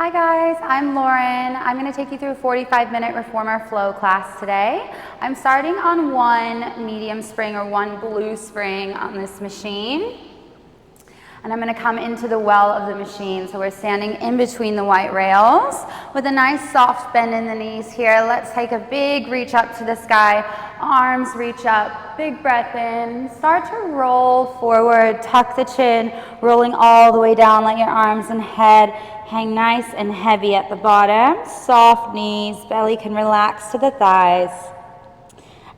Hi guys, I'm Lauren. I'm going to take you through a 45-minute Reformer Flow class today. I'm starting on one medium spring or one blue spring on this machine. And I'm going to come into the well of the machine. So we're standing in between the white rails with a nice soft bend in the knees here. Let's take a big reach up to the sky. Arms reach up, big breath in. Start to roll forward, tuck the chin, rolling all the way down. Let your arms and head hang nice and heavy at the bottom. Soft knees, belly can relax to the thighs.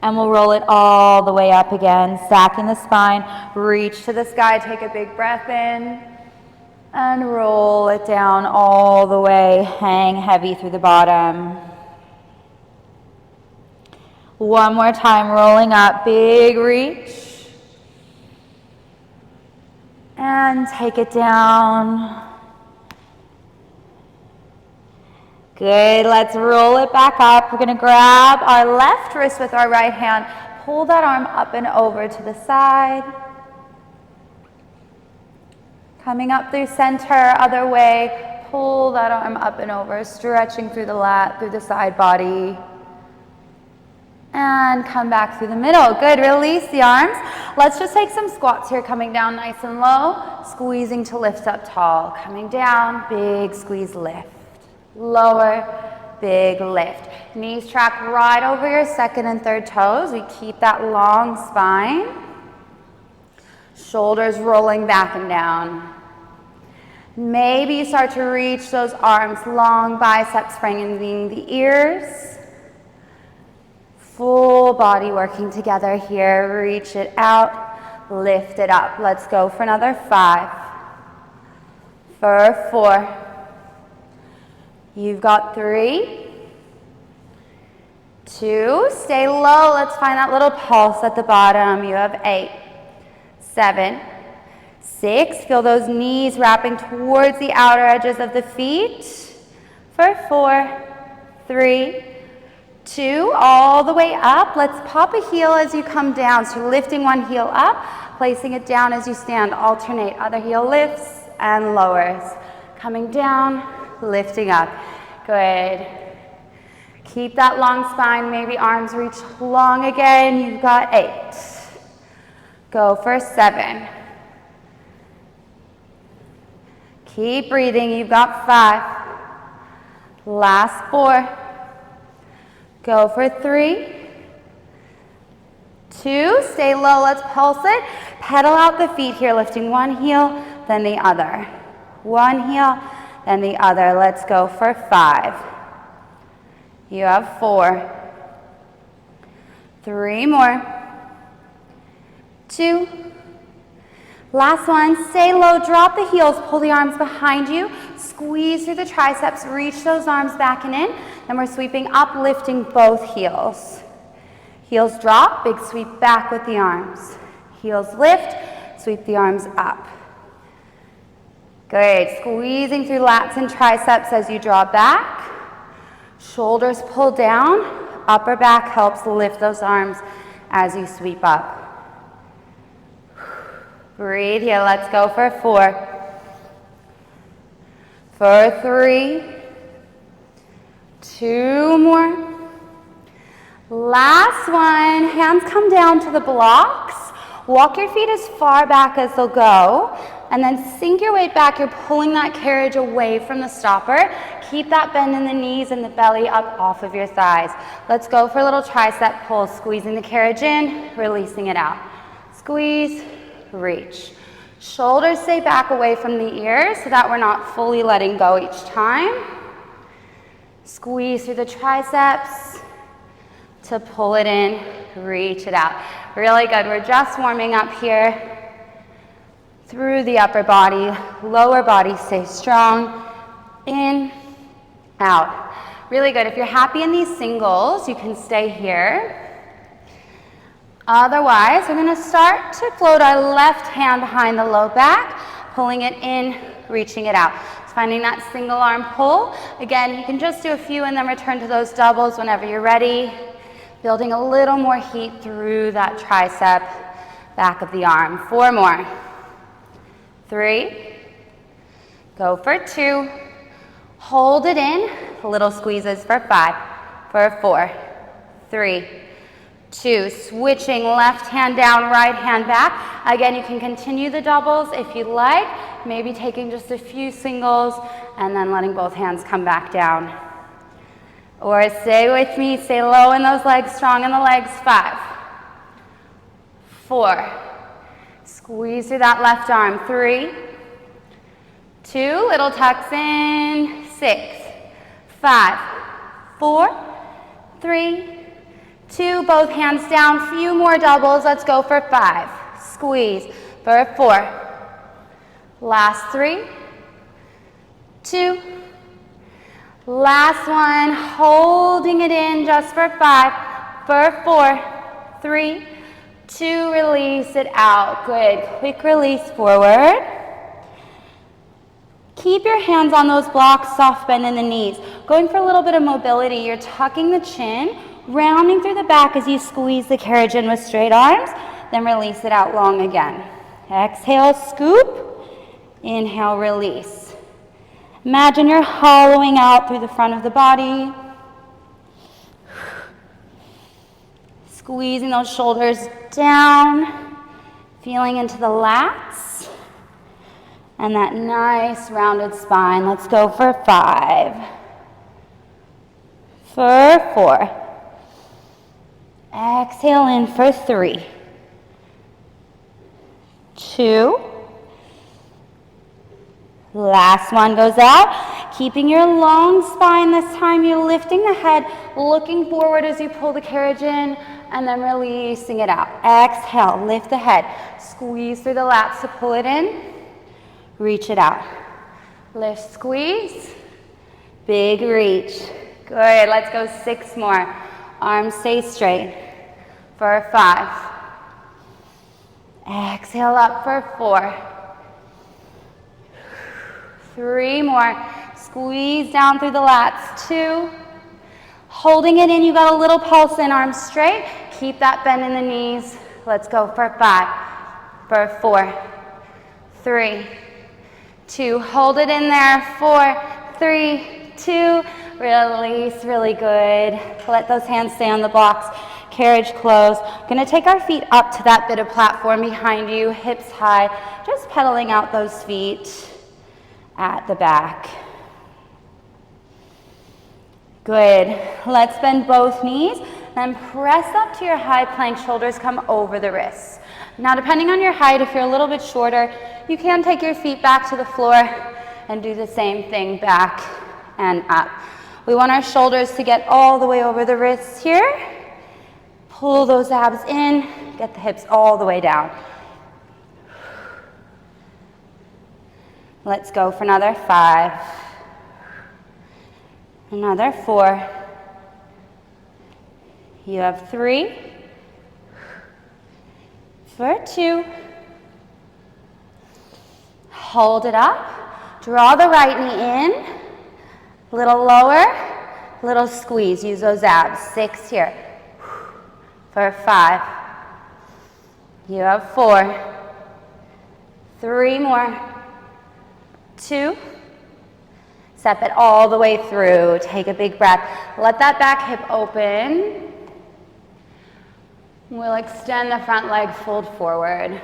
And we'll roll it all the way up again, stacking the spine, reach to the sky, take a big breath in, and roll it down all the way, hang heavy through the bottom. One more time, rolling up, big reach, and take it down. Good, let's roll it back up. We're gonna grab our left wrist with our right hand, pull that arm up and over to the side. Coming up through center, other way, pull that arm up and over, stretching through the lat, through the side body. And come back through the middle. Good, release the arms. Let's just take some squats here, coming down nice and low, squeezing to lift up tall. Coming down, big squeeze, lift. Lower, big lift. Knees track right over your second and third toes. We keep that long spine. Shoulders rolling back and down. Maybe you start to reach those arms, long biceps strengthening the ears. Full body working together here. Reach it out, lift it up. Let's go for another 5, for 4. You've got 3, 2, stay low. Let's find that little pulse at the bottom. You have 8, 7, 6. Feel those knees wrapping towards the outer edges of the feet. For 4, 3, 2, all the way up. Let's pop a heel as you come down. So you're lifting one heel up, placing it down as you stand. Alternate. Other heel lifts and lowers. Coming down, lifting up. Good. Keep that long spine. Maybe arms reach long again. You've got 8. Go for 7. Keep breathing. You've got 5. Last 4. Go for 3. 2. Stay low. Let's pulse it. Pedal out the feet here, lifting one heel, then the other. One heel, then the other. Let's go for 5. You have 4. 3 more. 2. Last one. Stay low. Drop the heels. Pull the arms behind you. Squeeze through the triceps. Reach those arms back and in. And we're sweeping up, lifting both heels. Heels drop. Big sweep back with the arms. Heels lift. Sweep the arms up. Good. Squeezing through lats and triceps as you draw back. Shoulders pull down. Upper back helps lift those arms as you sweep up. Breathe here. Let's go for 4. For 3. 2 more. Last one. Hands come down to the blocks. Walk your feet as far back as they'll go. And then sink your weight back. You're pulling that carriage away from the stopper. Keep that bend in the knees and the belly up off of your thighs. Let's go for a little tricep pull. Squeezing the carriage in, releasing it out. Squeeze, reach. Shoulders stay back away from the ears so that we're not fully letting go each time. Squeeze through the triceps to pull it in, reach it out. Really good. We're just warming up here. Through the upper body, lower body stays strong. In, out. Really good. If you're happy in these singles, you can stay here. Otherwise, we're going to start to float our left hand behind the low back, pulling it in, reaching it out. So finding that single arm pull. Again, you can just do a few and then return to those doubles whenever you're ready. Building a little more heat through that tricep, back of the arm. 4 more. 3. Go for 2. Hold it in, little squeezes for 5, for 4, 3, 2, switching left hand down, right hand back. Again, you can continue the doubles if you like, maybe taking just a few singles and then letting both hands come back down. Or stay with me, stay low in those legs, strong in the legs. 5, 4, squeeze through that left arm. 3, 2, little tucks in. 6, 5, 4, 3, 2, both hands down. Few more doubles. Let's go for 5. Squeeze for 4. Last 3, 2. Last one. Holding it in just for 5, for 4, 3, 2. Release it out. Good. Quick release forward. Keep your hands on those blocks, soft bend in the knees. Going for a little bit of mobility, you're tucking the chin, rounding through the back as you squeeze the carriage in with straight arms, then release it out long again. Exhale, scoop. Inhale, release. Imagine you're hollowing out through the front of the body. Squeezing those shoulders down, feeling into the lats. And that nice rounded spine. Let's go for 5, for 4. Exhale in for 3, 2. Last one goes out. Keeping your long spine this time. You're lifting the head, looking forward as you pull the carriage in, and then releasing it out. Exhale, lift the head. Squeeze through the lats to pull it in. Reach it out. Lift, squeeze. Big reach. Good. Let's go 6 more. Arms stay straight. For 5. Exhale up for 4. 3 more. Squeeze down through the lats. 2. Holding it in. You got a little pulse in. Arms straight. Keep that bend in the knees. Let's go for 5. For 4. 3. 2, hold it in there. 4, 3, 2, release, really good. Let those hands stay on the blocks. Carriage close. Gonna take our feet up to that bit of platform behind you, hips high, just pedaling out those feet at the back. Good. Let's bend both knees, then press up to your high plank. Shoulders come over the wrists. Now, depending on your height, if you're a little bit shorter, you can take your feet back to the floor and do the same thing back and up. We want our shoulders to get all the way over the wrists here. Pull those abs in, get the hips all the way down. Let's go for another 5. Another 4. You have 3. For 2. Hold it up. Draw the right knee in. Little lower, little squeeze. Use those abs. 6 here. For 5. You have 4. 3 more. 2. Step it all the way through. Take a big breath. Let that back hip open. We'll extend the front leg, fold forward.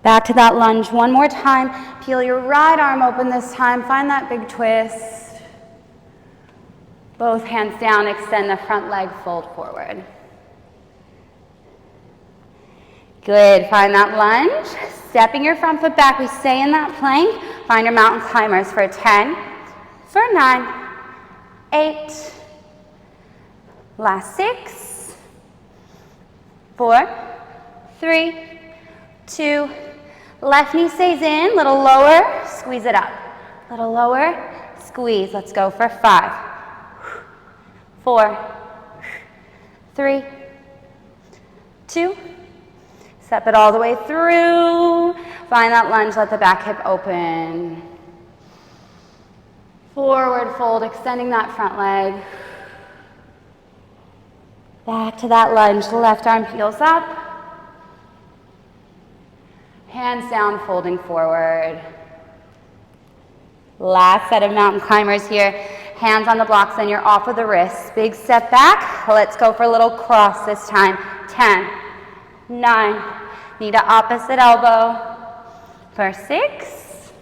Back to that lunge one more time. Peel your right arm open this time. Find that big twist. Both hands down, extend the front leg, fold forward. Good, find that lunge. Stepping your front foot back, we stay in that plank. Find your mountain climbers for 10, for 9, 8, last 6, 4, 3, 2, left knee stays in, little lower, squeeze it up. Little lower, squeeze. Let's go for 5, 4, 3, 2, step it all the way through. Find that lunge, let the back hip open. Forward fold, extending that front leg. Back to that lunge, left arm peels up. Hands down, folding forward. Last set of mountain climbers here. Hands on the blocks, then you're off of the wrists. Big step back. Let's go for a little cross this time. 10, 9, knee to opposite elbow. For 6,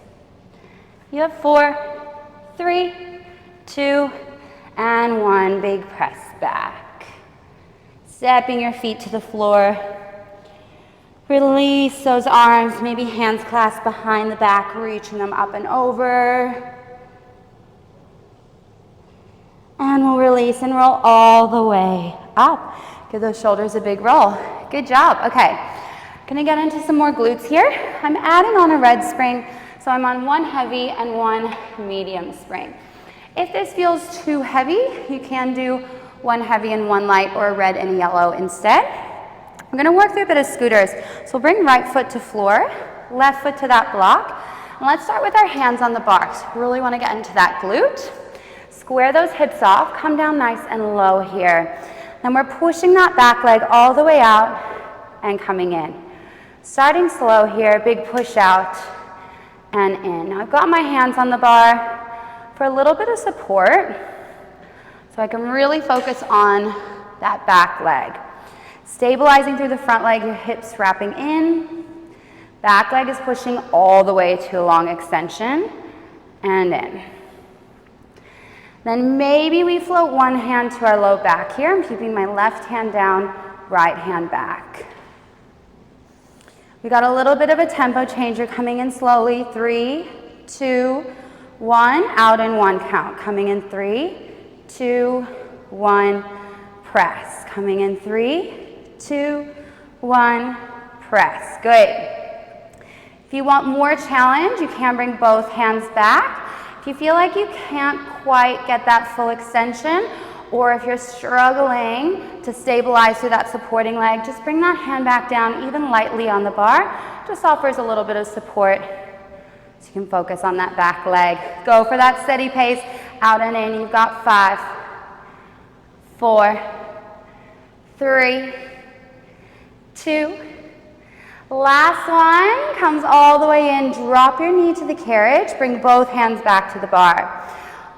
you have 4, 3, 2, and 1. Big press back. Stepping your feet to the floor. Release those arms, maybe hands clasped behind the back, reaching them up and over. And we'll release and roll all the way up. Give those shoulders a big roll. Good job. Okay, gonna get into some more glutes here. I'm adding on a red spring, so I'm on one heavy and one medium spring. If this feels too heavy, you can do one heavy and one light, or a red and a yellow instead. We're gonna work through a bit of scooters. So we'll bring right foot to floor, left foot to that block. And let's start with our hands on the bar. So really wanna get into that glute. Square those hips off, come down nice and low here. Then we're pushing that back leg all the way out and coming in. Starting slow here, big push out and in. Now I've got my hands on the bar for a little bit of support, so I can really focus on that back leg. Stabilizing through the front leg, your hips wrapping in. Back leg is pushing all the way to a long extension and in. Then maybe we float one hand to our low back here. I'm keeping my left hand down, right hand back. We got a little bit of a tempo change. You're coming in slowly. 3, 2, 1. Out in 1 count. Coming in 3, 2, 1. Press. Coming in 3, 2, 1. Press. Good. If you want more challenge, you can bring both hands back. If you feel like you can't quite get that full extension, or if you're struggling to stabilize through that supporting leg, just bring that hand back down even lightly on the bar. Just offers a little bit of support so you can focus on that back leg. Go for that steady pace. Out and in. You've got 5, 4, 3, 2. Last one, comes all the way in. Drop your knee to the carriage. Bring both hands back to the bar.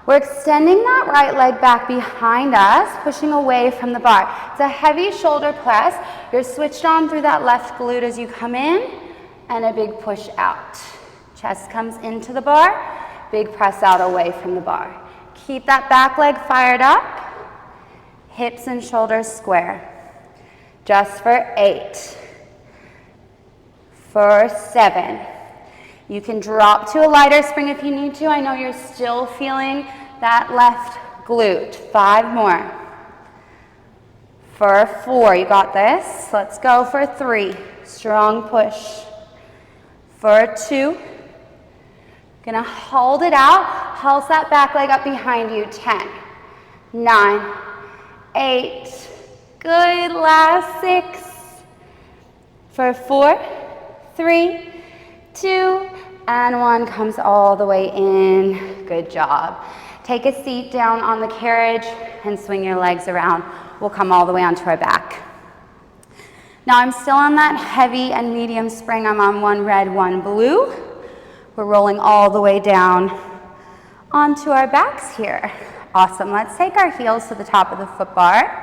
We're extending that right leg back behind us, pushing away from the bar. It's a heavy shoulder press. You're switched on through that left glute as you come in, and a big push out. Chest comes into the bar, big press out away from the bar. Keep that back leg fired up. Hips and shoulders square. Just for 8. For 7. You can drop to a lighter spring if you need to. I know you're still feeling that left glute. 5 more. For 4, you got this. Let's go for 3. Strong push. For 2. Gonna hold it out. Pulse that back leg up behind you. 10, 9, 8. Good. Last 6. For 4, 3, 2, and 1. Comes all the way in. Good job. Take a seat down on the carriage and swing your legs around. We'll come all the way onto our back. Now I'm still on that heavy and medium spring. I'm on one red, one blue. We're rolling all the way down onto our backs here. Awesome. Let's take our heels to the top of the foot bar.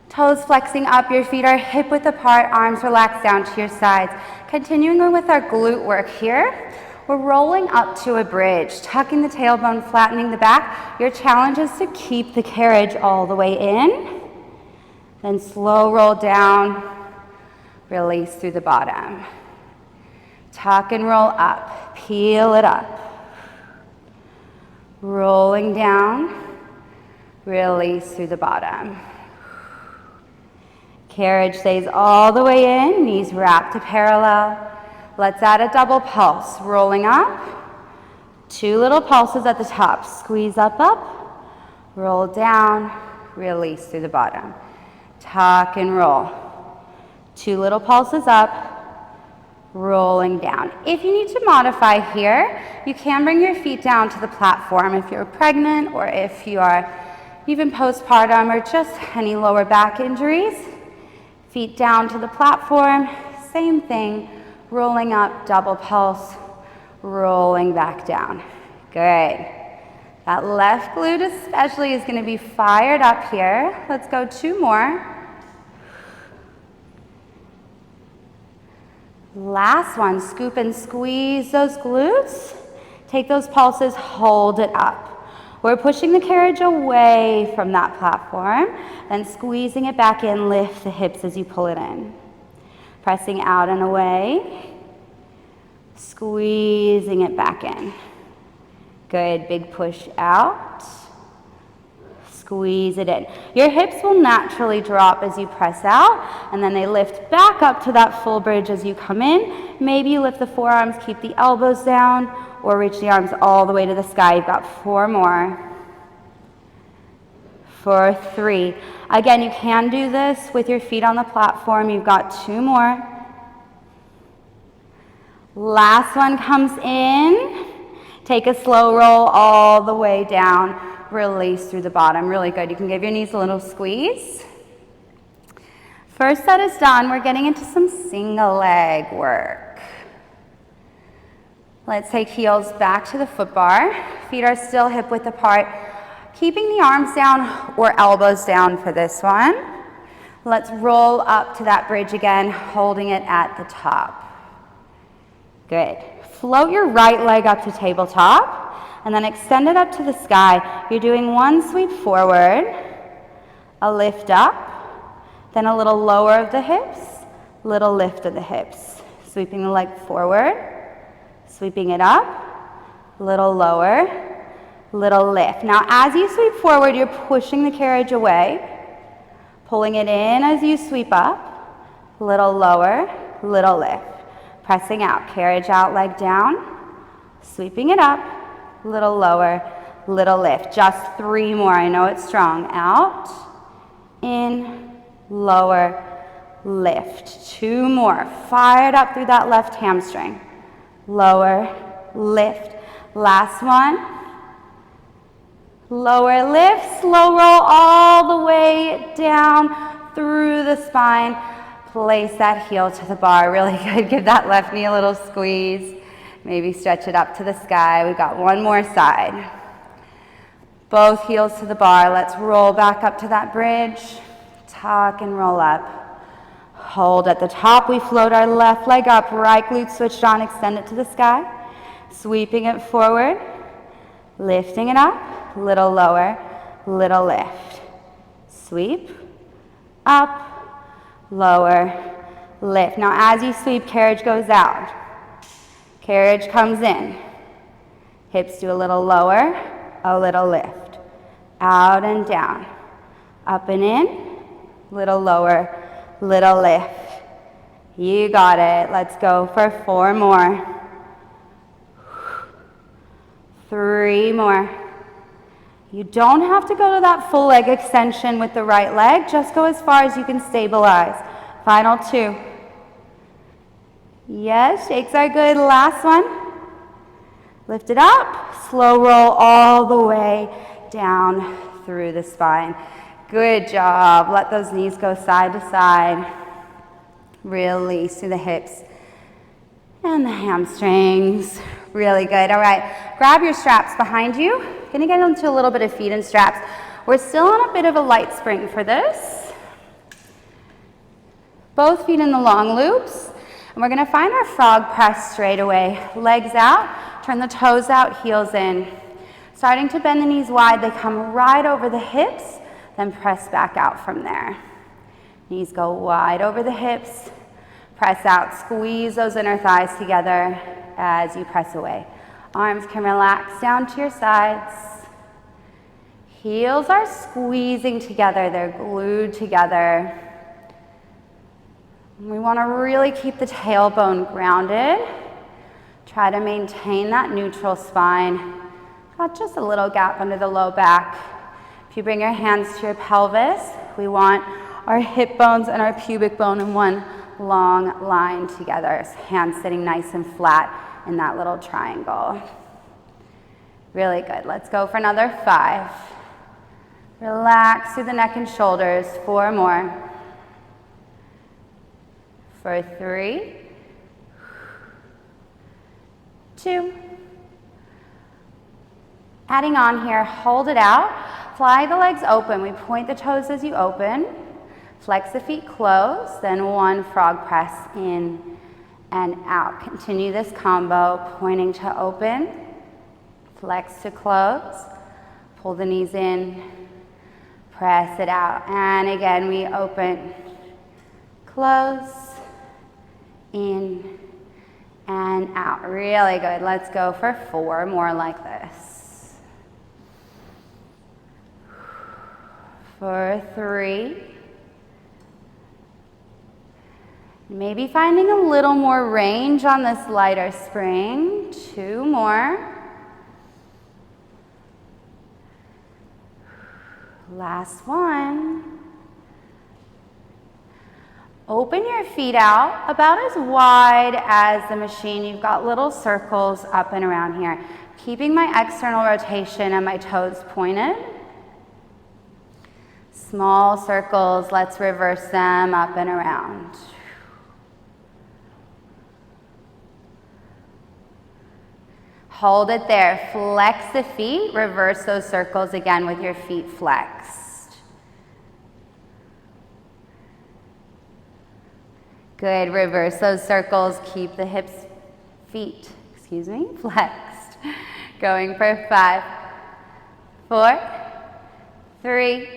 Toes flexing up, your feet are hip width apart, arms relaxed down to your sides. Continuing with our glute work here, we're rolling up to a bridge, tucking the tailbone, flattening the back. Your challenge is to keep the carriage all the way in, then slow roll down, release through the bottom. Tuck and roll up, peel it up. Rolling down, release through the bottom. Carriage stays all the way in, knees wrapped to parallel. Let's add a double pulse. Rolling up, 2 little pulses at the top. Squeeze up, up, roll down, release through the bottom. Tuck and roll. 2 little pulses up, rolling down. If you need to modify here, you can bring your feet down to the platform if you're pregnant or if you are even postpartum or just any lower back injuries. Feet down to the platform, same thing, rolling up, double pulse, rolling back down. Good. That left glute especially is going to be fired up here. Let's go 2 more. Last one, scoop and squeeze those glutes. Take those pulses, hold it up. We're pushing the carriage away from that platform and squeezing it back in. Lift the hips as you pull it in. Pressing out and away. Squeezing it back in. Good, big push out. Squeeze it in. Your hips will naturally drop as you press out, and then they lift back up to that full bridge as you come in. Maybe you lift the forearms, keep the elbows down, or reach the arms all the way to the sky. You've got 4 more. For 3. Again, you can do this with your feet on the platform. You've got 2 more. Last one comes in. Take a slow roll all the way down. Release through the bottom. Really good. You can give your knees a little squeeze. First set is done. We're getting into some single leg work. Let's take heels back to the foot bar. Feet are still hip width apart. Keeping the arms down or elbows down for this one. Let's roll up to that bridge again, holding it at the top. Good. Float your right leg up to tabletop and then extend it up to the sky. You're doing one sweep forward, a lift up, then a little lower of the hips, little lift of the hips. Sweeping the leg forward, sweeping it up, little lower, little lift. Now as you sweep forward, you're pushing the carriage away, pulling it in as you sweep up, little lower, little lift. Pressing out, carriage out, leg down, sweeping it up, little lower, little lift. Just 3 more, I know it's strong. Out, in, lower, lift. 2 more, fired up through that left hamstring. Lower, lift. Last one. Lower, lift, slow roll all the way down through the spine. Place that heel to the bar, really good. Give that left knee a little squeeze. Maybe stretch it up to the sky. We've got 1 more side. Both heels to the bar. Let's roll back up to that bridge. Tuck and roll up. Hold at the top. We float our left leg up. Right glute switched on. Extend it to the sky. Sweeping it forward. Lifting it up. Little lower. Little lift. Sweep. Up. Lower, lift. Now as you sweep, carriage goes out. Carriage comes in. Hips do a little lower, a little lift. Out and down. Up and in, little lower, little lift. You got it. Let's go for 4 more. 3 more. You don't have to go to that full leg extension with the right leg. Just go as far as you can stabilize. Final 2. Yes, shakes are good. Last one. Lift it up. Slow roll all the way down through the spine. Good job. Let those knees go side to side. Release through the hips and the hamstrings. Really good. All right, grab your straps behind you. Gonna get into a little bit of feet and straps. We're still on a bit of a light spring for this. Both feet in the long loops. And we're gonna find our frog press straight away. Legs out, turn the toes out, heels in. Starting to bend the knees wide, they come right over the hips, then press back out from there. Knees go wide over the hips, press out, squeeze those inner thighs together as you press away. Arms can relax down to your sides. Heels are squeezing together, they're glued together. We want to really keep the tailbone grounded. Try to maintain that neutral spine. Got just a little gap under the low back. If you bring your hands to your pelvis, we want our hip bones and our pubic bone in one long line together. So hands sitting nice and flat in that little triangle. Really good. Let's go for another 5. Relax through the neck and shoulders. 4 more. For 3, 2, Adding on here, hold it out, fly the legs open. We point the toes as you open, flex the feet close, then one frog press in and out. Continue this combo, pointing to open, flex to close, pull the knees in, press it out. And again, we open, close, in, and out. Really good. Let's go for 4 more like this. For 3. Maybe finding a little more range on this lighter spring. 2 more. Last one. Open your feet out about as wide as the machine. You've got little circles up and around here. Keeping my external rotation and my toes pointed. Small circles, let's reverse them up and around. Hold it there, flex the feet, reverse those circles again with your feet flexed. Good, reverse those circles, keep the feet, flexed. Going for 5, 4, 3,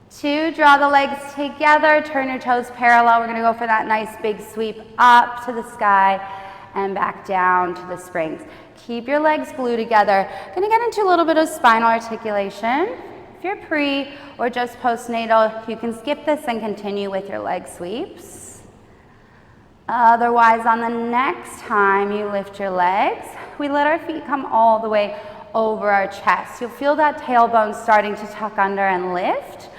2, draw the legs together, turn your toes parallel. We're gonna go for that nice big sweep up to the sky and back down to the springs. Keep your legs glued together. Gonna get into a little bit of spinal articulation. If you're pre or just postnatal, you can skip this and continue with your leg sweeps. Otherwise, on the next time you lift your legs, we let our feet come all the way over our chest. You'll feel that tailbone starting to tuck under and lift.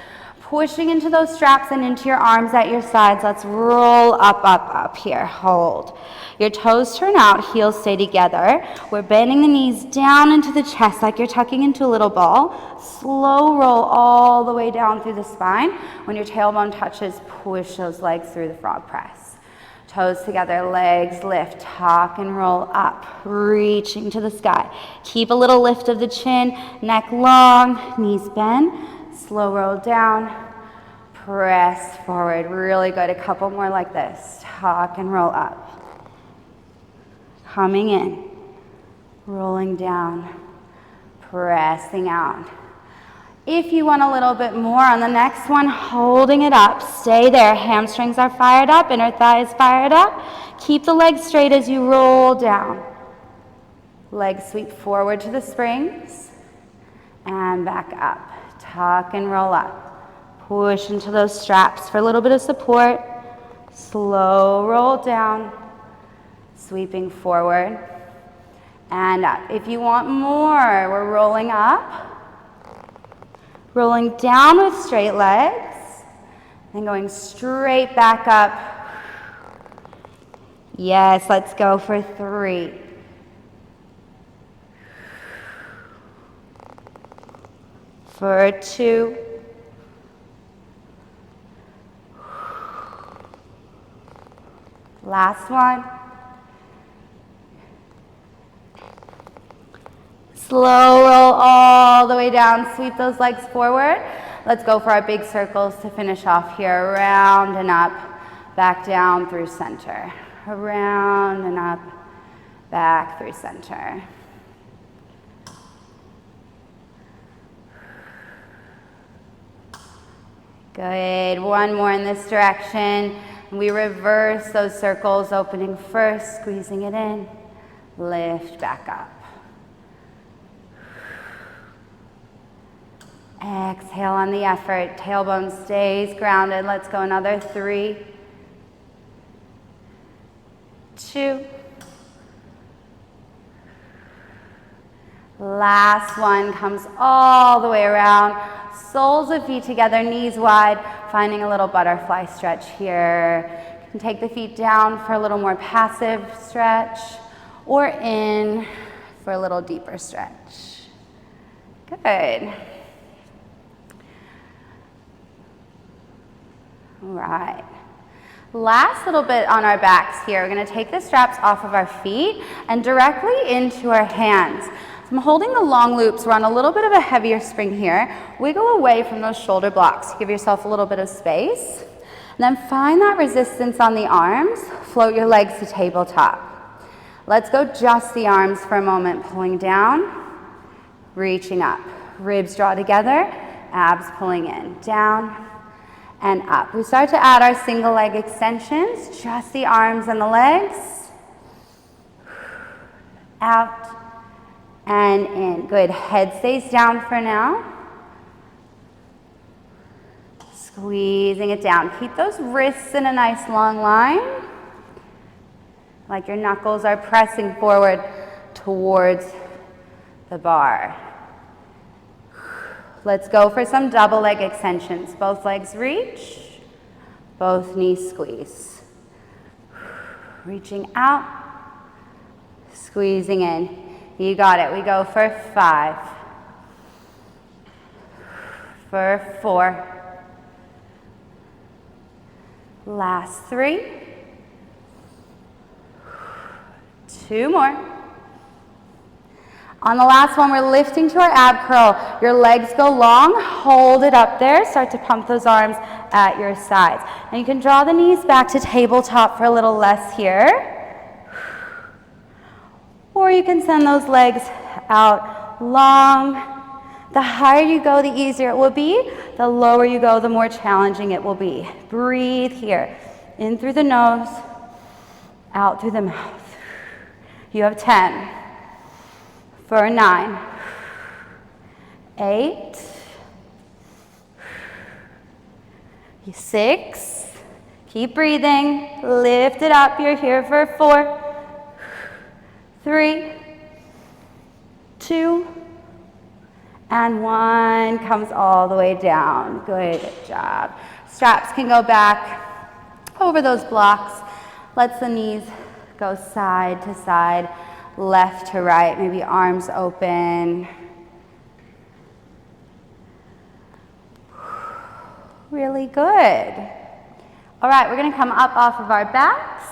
Pushing into those straps and into your arms at your sides. Let's roll up, up, up here. Hold. Your toes turn out, heels stay together. We're bending the knees down into the chest like you're tucking into a little ball. Slow roll all the way down through the spine. When your tailbone touches, push those legs through the frog press. Toes together, legs lift, tuck and roll up, reaching to the sky. Keep a little lift of the chin, neck long, knees bend. Slow roll down, press forward. Really good. A couple more like this. Tuck and roll up. Coming in, rolling down, pressing out. If you want a little bit more on the next one, holding it up. Stay there. Hamstrings are fired up, inner thigh is fired up. Keep the legs straight as you roll down. Legs sweep forward to the springs and back up. Tuck and roll up. Push into those straps for a little bit of support. Slow roll down. Sweeping forward and up. If you want more, we're rolling up. Rolling down with straight legs. And going straight back up. Yes, let's go for 3. For 2. Last one. Slow roll all the way down. Sweep those legs forward. Let's go for our big circles to finish off here. Around and up, back down through center. Around and up, back through center. Good. One more in this direction. We reverse those circles, opening first, squeezing it in. Lift back up. Exhale on the effort. Tailbone stays grounded. Let's go another 3, 2. Last one comes all the way around. Soles of feet together, knees wide, finding a little butterfly stretch here. You can take the feet down for a little more passive stretch or in for a little deeper stretch. Good. All right. Last little bit on our backs here. We're going to take the straps off of our feet and directly into our hands. So I'm holding the long loops. We're on a little bit of a heavier spring here. Wiggle away from those shoulder blocks. Give yourself a little bit of space. And then find that resistance on the arms. Float your legs to tabletop. Let's go just the arms for a moment. Pulling down, reaching up. Ribs draw together, abs pulling in. Down and up. We start to add our single leg extensions. Just the arms and the legs. Out and in. Good. Head stays down for now. Squeezing it down. Keep those wrists in a nice long line, like your knuckles are pressing forward towards the bar. Let's go for some double leg extensions. Both legs reach, both knees squeeze. Reaching out, squeezing in. You got it. We go for 5, for 4, last 3, 2 more. On the last one, we're lifting to our ab curl. Your legs go long, hold it up there. Start to pump those arms at your sides. And you can draw the knees back to tabletop for a little less here. Or you can send those legs out long. The higher you go, the easier it will be. The lower you go, the more challenging it will be. Breathe here. In through the nose, out through the mouth. You have 10. For 9. 8. 6. Keep breathing. Lift it up. You're here for 4. 3. 2. And 1 comes all the way down. Good job. Straps can go back over those blocks. Let the knees go side to side, left to right. Maybe arms open. Really good. All right, we're going to come up off of our backs.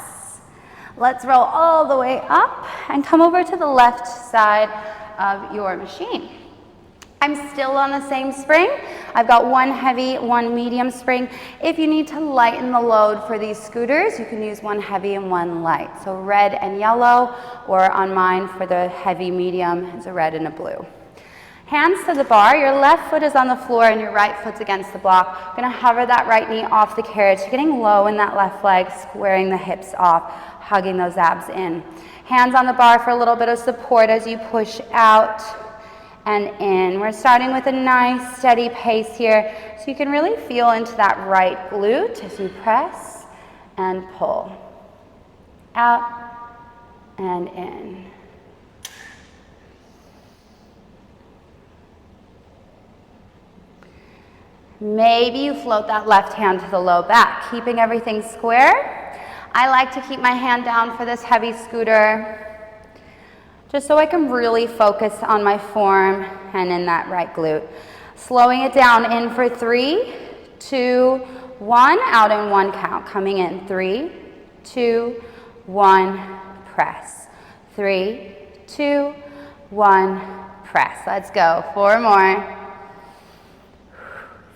Let's roll all the way up and come over to the left side of your machine. I'm still on the same spring. I've got 1 heavy, 1 medium spring. If you need to lighten the load for these scooters, you can use 1 heavy and 1 light. So red and yellow, or on mine for the heavy medium, it's a red and a blue. Hands to the bar. Your left foot is on the floor and your right foot's against the block. You're going to hover that right knee off the carriage, getting low in that left leg, squaring the hips off, hugging those abs in. Hands on the bar for a little bit of support as you push out and in. We're starting with a nice steady pace here, so you can really feel into that right glute as you press and pull. Out and in. Maybe you float that left hand to the low back, keeping everything square. I like to keep my hand down for this heavy scooter, just so I can really focus on my form and in that right glute. Slowing it down, in for 3, 2, 1, out in 1 count. Coming in, 3, 2, 1, press. 3, 2, 1, press. Let's go, 4 more.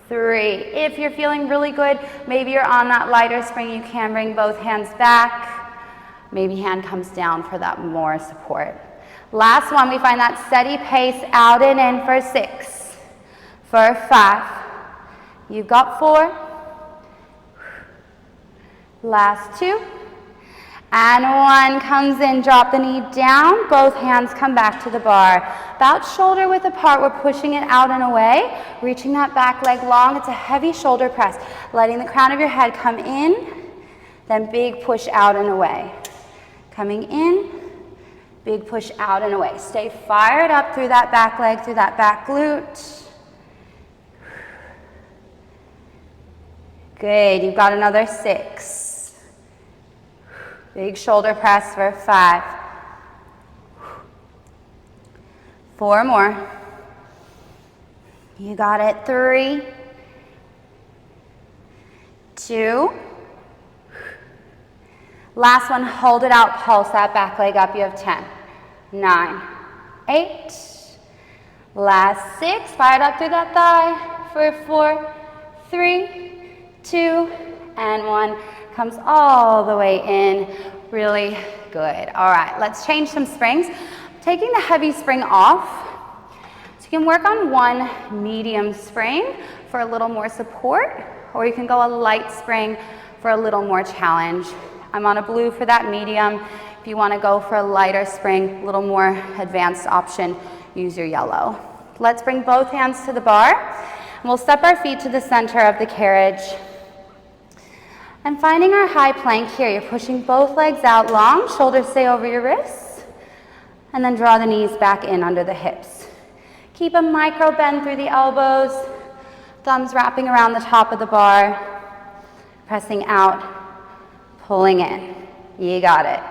3. If you're feeling really good, maybe you're on that lighter spring, you can bring both hands back. Maybe hand comes down for that more support. Last one, we find that steady pace, out and in for 6, for 5. You've got 4. Last 2. And 1 comes in, drop the knee down, both hands come back to the bar. About shoulder width apart, we're pushing it out and away, reaching that back leg long. It's a heavy shoulder press, letting the crown of your head come in, then big push out and away. Coming in, big push out and away. Stay fired up through that back leg, through that back glute. Good, you've got another 6. Big shoulder press for 5. 4 more. You got it. 3, 2. Last one, hold it out, pulse that back leg up. You have 10, 9, 8, Last 6, fire it up through that thigh for 4, 3, 2, and 1. Comes all the way in. Really good. All right, let's change some springs. Taking the heavy spring off, so you can work on one medium spring for a little more support, or you can go a light spring for a little more challenge. I'm on a blue for that medium. If you want to go for a lighter spring, a little more advanced option, use your yellow. Let's bring both hands to the bar, and we'll step our feet to the center of the carriage. And finding our high plank here, you're pushing both legs out long, shoulders stay over your wrists, and then draw the knees back in under the hips. Keep a micro bend through the elbows, thumbs wrapping around the top of the bar, pressing out, pulling in. You got it.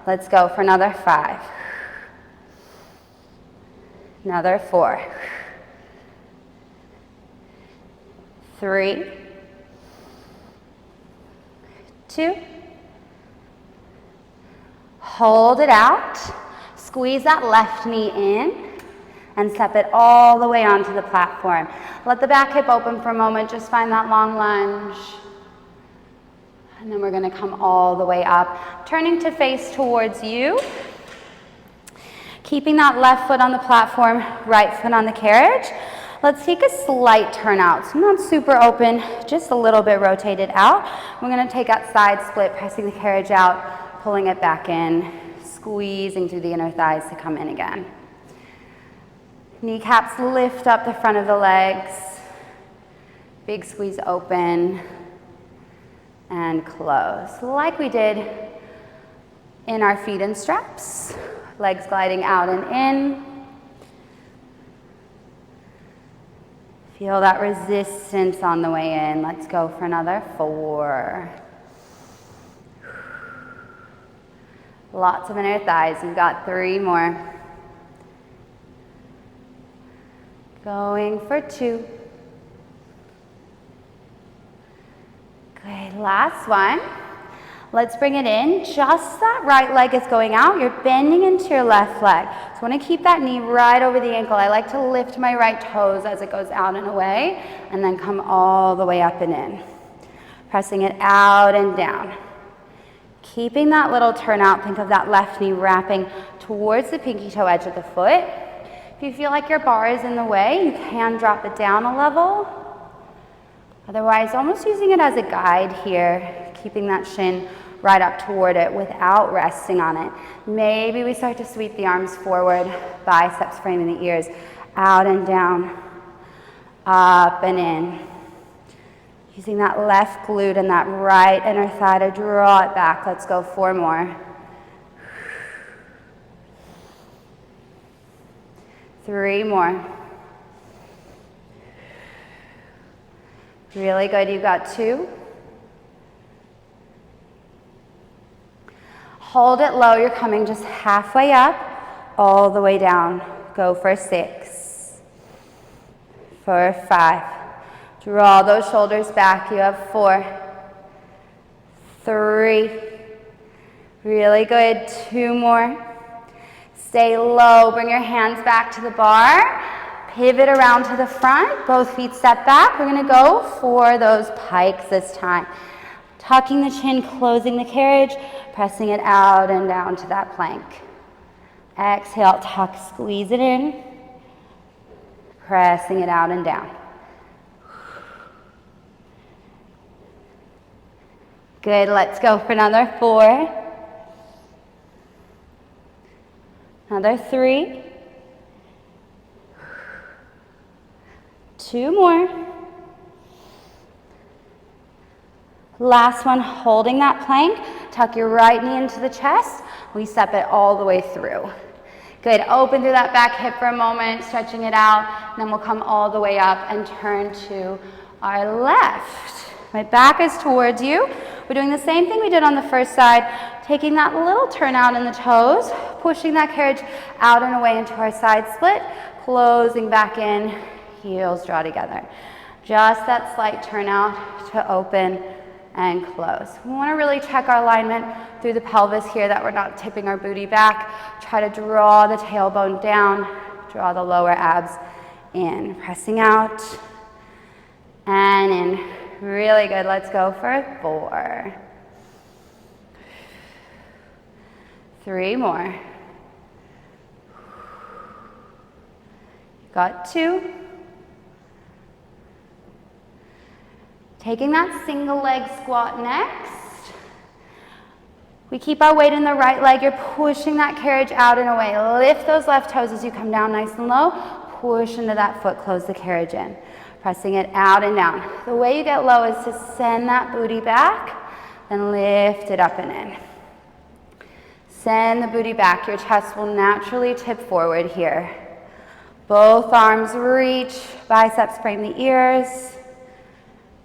Let's go for another 5. Another 4. 3. 2. Hold it out. Squeeze that left knee in and step it all the way onto the platform. Let the back hip open for a moment. Just find that long lunge. And then we're going to come all the way up, turning to face towards you. Keeping that left foot on the platform, right foot on the carriage. Let's take a slight turn out. So not super open, just a little bit rotated out. We're going to take that side split, pressing the carriage out, pulling it back in, squeezing through the inner thighs to come in again. Kneecaps lift up the front of the legs. Big squeeze open and close, like we did in our feet and straps. Legs gliding out and in. Feel that resistance on the way in. Let's go for another 4. Lots of inner thighs. We've got 3 more. Going for 2. Good, last one. Let's bring it in. Just that right leg is going out. You're bending into your left leg. So I want to keep that knee right over the ankle. I like to lift my right toes as it goes out and away, and then come all the way up and in. Pressing it out and down. Keeping that little turn out. Think of that left knee wrapping towards the pinky toe edge of the foot. If you feel like your bar is in the way, you can drop it down a level. Otherwise, almost using it as a guide here, keeping that shin right up toward it without resting on it. Maybe we start to sweep the arms forward, biceps framing the ears, out and down, up and in. Using that left glute and that right inner thigh to draw it back. Let's go 4 more. 3 more. Really good, you've got 2. Hold it low, you're coming just halfway up, all the way down. Go for 6. For 5. Draw those shoulders back, you have 4. 3. Really good, 2 more. Stay low, bring your hands back to the bar. Pivot around to the front, both feet step back. We're gonna go for those pikes this time. Tucking the chin, closing the carriage, pressing it out and down to that plank. Exhale, tuck, squeeze it in. Pressing it out and down. Good, let's go for another 4. Another 3. 2 more. Last one, holding that plank. Tuck your right knee into the chest. We step it all the way through. Good, open through that back hip for a moment, stretching it out. And then we'll come all the way up and turn to our left. My back is towards you. We're doing the same thing we did on the first side, taking that little turn out in the toes, pushing that carriage out and away into our side split, closing back in. Heels draw together. Just that slight turn out to open and close. We want to really check our alignment through the pelvis here, that we're not tipping our booty back. Try to draw the tailbone down, Draw the lower abs in. Pressing out and in. Really good. Let's go for 4. 3 more. Got 2. Taking that single leg squat next. We keep our weight in the right leg. You're pushing that carriage out and away. Lift those left toes as you come down nice and low. Push into that foot, close the carriage in. Pressing it out and down. The way you get low is to send that booty back, then lift it up and in. Send the booty back. Your chest will naturally tip forward here. Both arms reach, biceps frame the ears.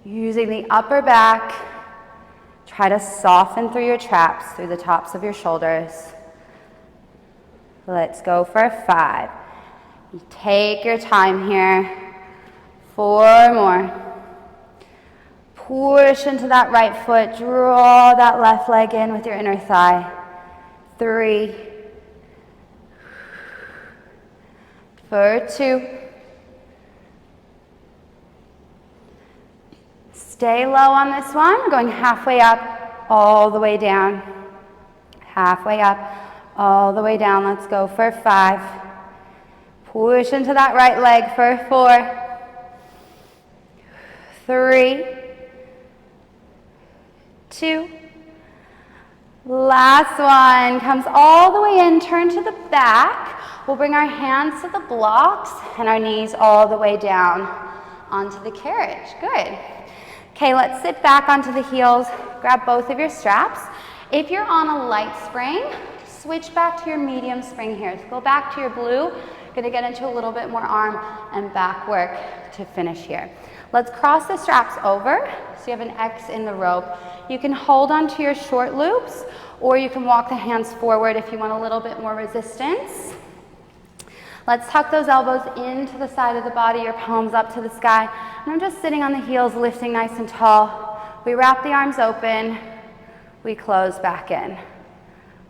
Using the upper back, try to soften through your traps, through the tops of your shoulders. Let's go for 5. Take your time here. 4 more. Push into that right foot. Draw that left leg in with your inner thigh. 3. For 2. Stay low on this one. We're going halfway up, all the way down. Halfway up, all the way down. Let's go for 5. Push into that right leg for 4. 3. 2. Last one. Comes all the way in. Turn to the back. We'll bring our hands to the blocks and our knees all the way down onto the carriage. Good. Okay, let's sit back onto the heels. Grab both of your straps. If you're on a light spring, switch back to your medium spring here. So go back to your blue. Gonna get into a little bit more arm and back work to finish here. Let's cross the straps over so you have an X in the rope. You can hold on to your short loops or you can walk the hands forward if you want a little bit more resistance. Let's tuck those elbows into the side of the body, your palms up to the sky. And I'm just sitting on the heels, lifting nice and tall. We wrap the arms open, we close back in.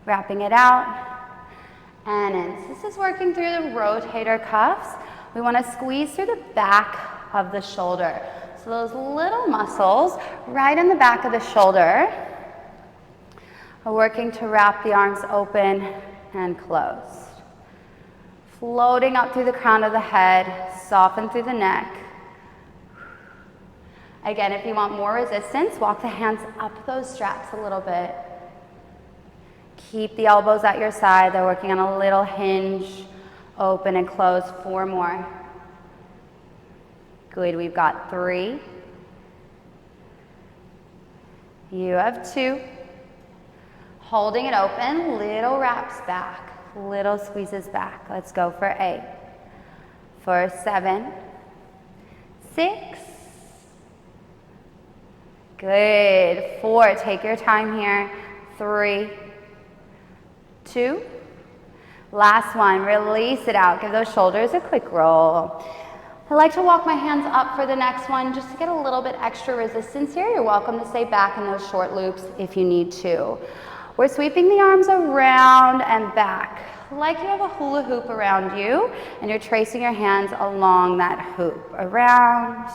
Wrapping it out and in. So this is working through the rotator cuffs. We want to squeeze through the back of the shoulder. So those little muscles right in the back of the shoulder are working to wrap the arms open and closed. Floating up through the crown of the head, soften through the neck. Again, if you want more resistance, walk the hands up those straps a little bit. Keep the elbows at your side. They're working on a little hinge. Open and close. 4 more. Good, we've got 3. You have 2. Holding it open, little wraps back. Little squeezes back. Let's go for 8. For 7. 6. Good. 4. Take your time here. 3. 2. Last one. Release it out. Give those shoulders a quick roll. I like to walk my hands up for the next one just to get a little bit extra resistance here. You're welcome to stay back in those short loops if you need to. We're sweeping the arms around and back, like you have a hula hoop around you, and you're tracing your hands along that hoop, around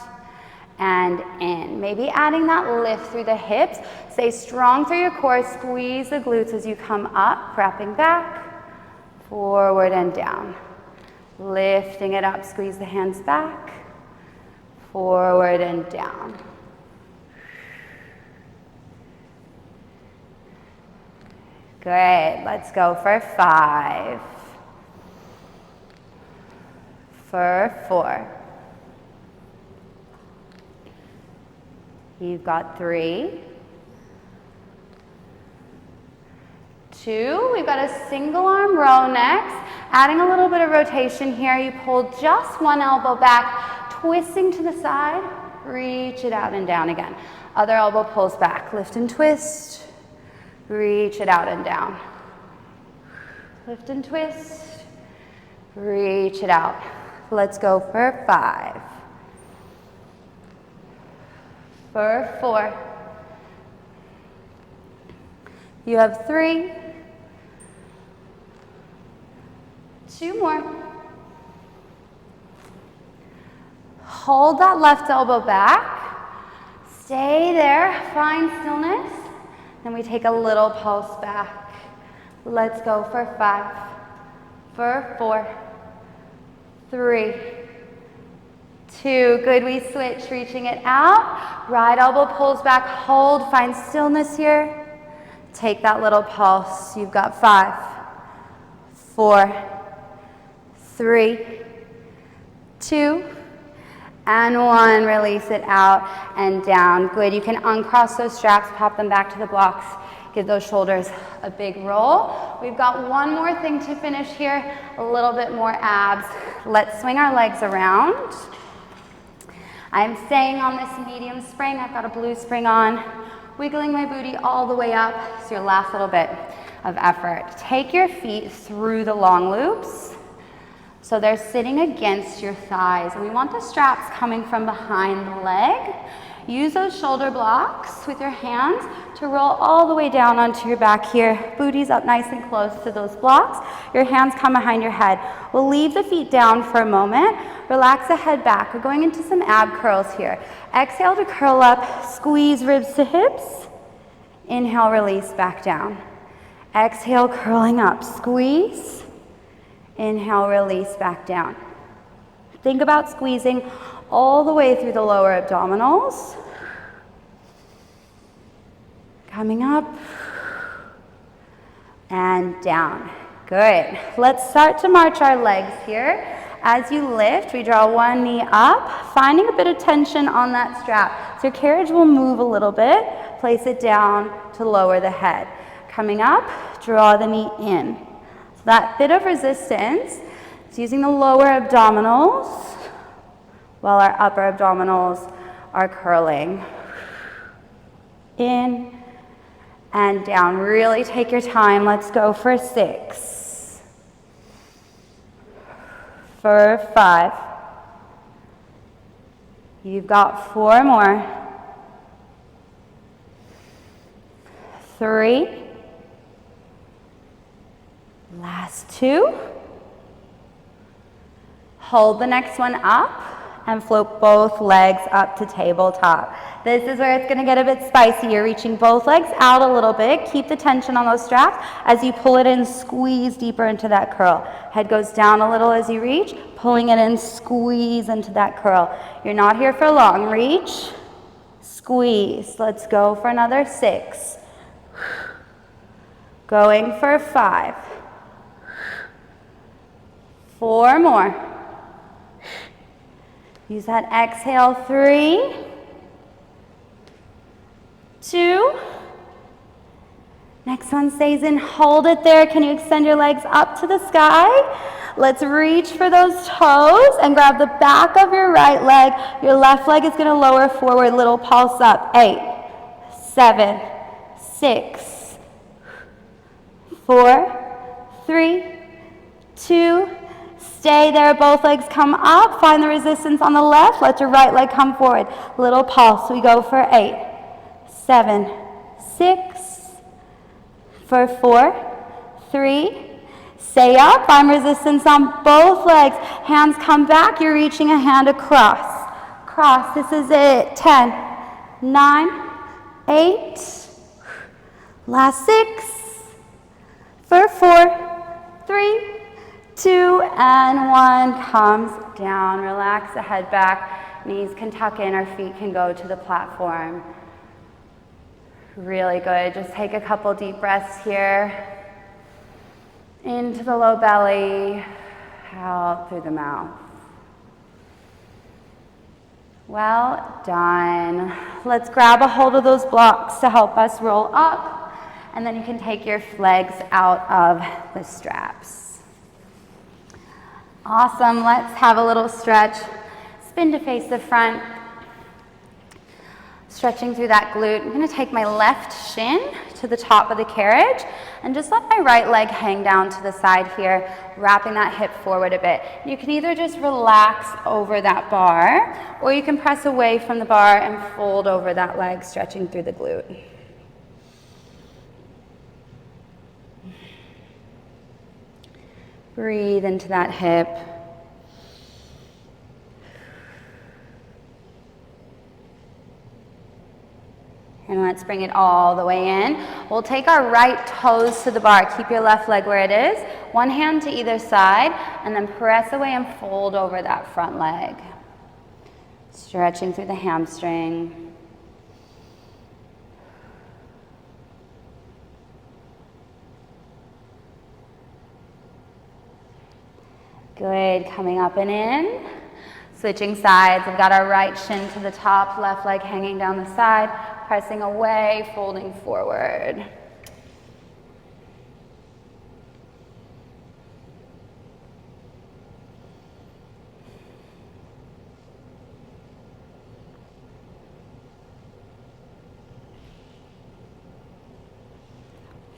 and in. Maybe adding that lift through the hips. Stay strong through your core, squeeze the glutes as you come up, wrapping back, forward and down. Lifting it up, squeeze the hands back, forward and down. Good, let's go for 5. For 4. You've got 3. 2, we've got a single arm row next. Adding a little bit of rotation here, you pull just one elbow back, twisting to the side, reach it out and down again. Other elbow pulls back, lift and twist. Reach it out and down. Lift and twist. Reach it out. Let's go for 5. For 4. You have 3. 2 more. Hold that left elbow back. Stay there, find stillness. Then we take a little pulse back. Let's go for 5, for 4, 3, 2. Good, we switch, reaching it out. Right elbow pulls back, hold, find stillness here. Take that little pulse. You've got 5, 4, 3, 2, and 1. Release it out and down. Good, you can uncross those straps, pop them back to the blocks. Give those shoulders a big roll. We've got one more thing to finish here, a little bit more abs. Let's swing our legs around. I'm staying on this medium spring. I've got a blue spring on, wiggling my booty all the way up. It's your last little bit of effort. Take your feet through the long loops so they're sitting against your thighs. And we want the straps coming from behind the leg. Use those shoulder blocks with your hands to roll all the way down onto your back here. Booty's up nice and close to those blocks. Your hands come behind your head. We'll leave the feet down for a moment. Relax the head back. We're going into some ab curls here. Exhale to curl up, squeeze ribs to hips. Inhale, release back down. Exhale, curling up, squeeze. Inhale, release back down. Think about squeezing all the way through the lower abdominals. Coming up and down. Good. Let's start to march our legs here. As you lift, we draw one knee up, finding a bit of tension on that strap. So your carriage will move a little bit. Place it down to lower the head. Coming up, draw the knee in. So that bit of resistance is using the lower abdominals while our upper abdominals are curling. In and down. Really take your time. Let's go for 6. For 5. You've got 4 more. 3. Last 2. Hold the next one up and float both legs up to tabletop. This is where it's gonna get a bit spicy. You're reaching both legs out a little bit. Keep the tension on those straps. As you pull it in, squeeze deeper into that curl. Head goes down a little as you reach, pulling it in, squeeze into that curl. You're not here for long. Reach, squeeze. Let's go for another 6. Going for 5. 4 more. Use that exhale. 3, 2. Next one stays in. Hold it there. Can you extend your legs up to the sky? Let's reach for those toes and grab the back of your right leg. Your left leg is going to lower forward. Little pulse up. 8, 7, 6, 4, 3, 2. Stay there, both legs come up, find the resistance on the left, let your right leg come forward. Little pulse, we go for 8, 7, 6, for 4, 3, stay up, find resistance on both legs, hands come back, you're reaching a hand across. Cross, this is it, 10, 9, 8, last 6, for 4, 3, 2, and 1 comes down. Relax the head back. Knees can tuck in, our feet can go to the platform. Really good. Just take a couple deep breaths here. Into the low belly, out through the mouth. Well done. Let's grab a hold of those blocks to help us roll up, and then you can take your legs out of the straps. Awesome, let's have a little stretch. Spin to face the front. Stretching through that glute. I'm gonna take my left shin to the top of the carriage and just let my right leg hang down to the side here, wrapping that hip forward a bit. You can either just relax over that bar, or you can press away from the bar and fold over that leg, stretching through the glute. Breathe into that hip. And let's bring it all the way in. We'll take our right toes to the bar. Keep your left leg where it is. One hand to either side, and then press away and fold over that front leg. Stretching through the hamstring. Good, coming up and in. Switching sides, we've got our right shin to the top, left leg hanging down the side, pressing away, folding forward.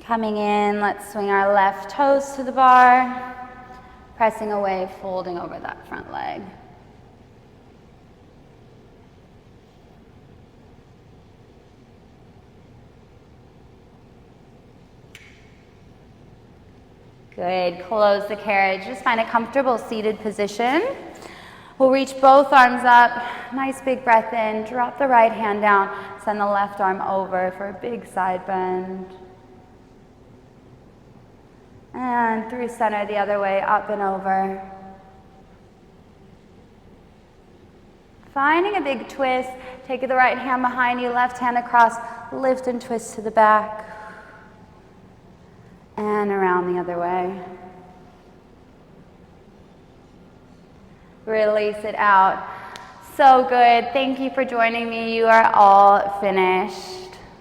Coming in, let's swing our left toes to the bar, pressing away, folding over that front leg. Good, close the carriage. Just find a comfortable seated position. We'll reach both arms up, nice big breath in, drop the right hand down, send the left arm over for a big side bend. And through center the other way, up and over. Finding a big twist, take the right hand behind you, left hand across, lift and twist to the back. And around the other way. Release it out. So good. Thank you for joining me. You are all finished.